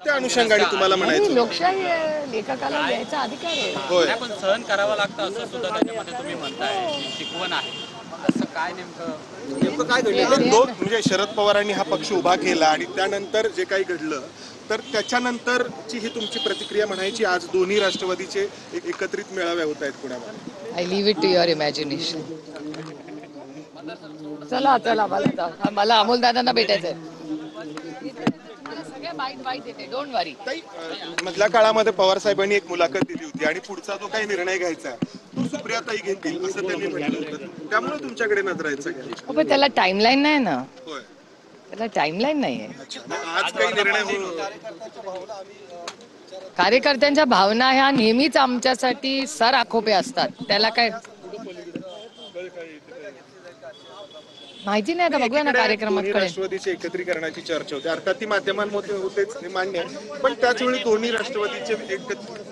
त्या अनुषंगाने तुम्हाला म्हणायचं लोकशाही आहे, लेखकाला लिहायचा अधिकार आहे. होय पण सहन करावं लागतं असं सुद्धा त्याच्यामध्ये तुम्ही म्हणताय की शिकवण आहे. असं काय नेमकं काय घडलं दोन म्हणजे शरद पवारांनी हा पक्ष उभा केला आणि त्यानंतर जे काही घडलं तर त्याच्यानंतरची ही तुमची प्रतिक्रिया म्हणायची आज दोन्ही राष्ट्रवादीचे एकत्रित मेळावे होत आहेत पुण्यामध्ये. I leave it to your imagination. चला चला मला अमोल दादांना भेटायचंय. सगळ्या बाईट येते, डोंट वरी. मधल्या काळामध्ये पवार साहेबांनी एक मुलाखत दिली होती आणि पुढचा जो काही निर्णय घ्यायचा तो सुप्रियाताई घेतील असं त्यांनी म्हटलं होतं. त्यामुळे तुमच्याकडे नजरायचं पण त्याला टाइमलाईन नाही ना. होय त्याला टाइमलाईन नाहीये. आज काही निर्णय कार्यकर्त्यांच्या भावना ह्या नेहमीच आमच्यासाठी सर आखोपे असतात. त्याला काय माहिती नाही. आता बघूया ना कार्यक्रमात कळेल. राष्ट्रवादीचे एकत्रीकरणाची चर्चा होती अर्थात ती माध्यमांमध्ये होतेच हे मान्य आहे पण त्याचवेळी दोन्ही राष्ट्रवादीचे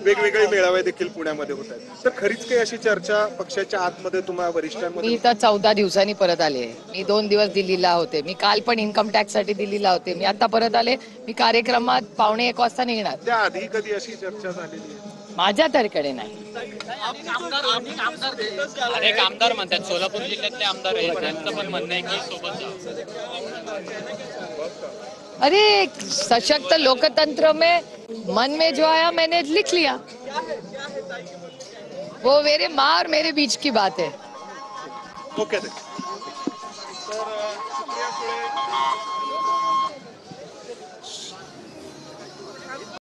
वेगवेगळे मेळावे देखील पुण्यामध्ये होत आहेत. तर खरीच काही अशी चर्चा पक्षाच्या आतमध्ये तुम्हाला वरिष्ठांमध्ये? मी तर 14 दिवसांनी परत आले. मी 2 दिवस दिल्लीला होते. मी काल पण इन्कम टॅक्स साठी दिल्लीला होते. मी आता परत आले. मी कार्यक्रमात 1:45 वाजता निघणार. त्याआधी कधी अशी चर्चा झालेली आहे? माझ्या तर्फे नाही. अनेक आमदार म्हणतात सोलापूर जिल्ह्यातले आमदार आहेत त्यांचं पण म्हणणं आहे की सोबत अरे सशक्त लोकतंत्र में मन में जो आया मैंने लिख लिया. वो मेरे माँ और मेरे बीच की बात है. ओके. तर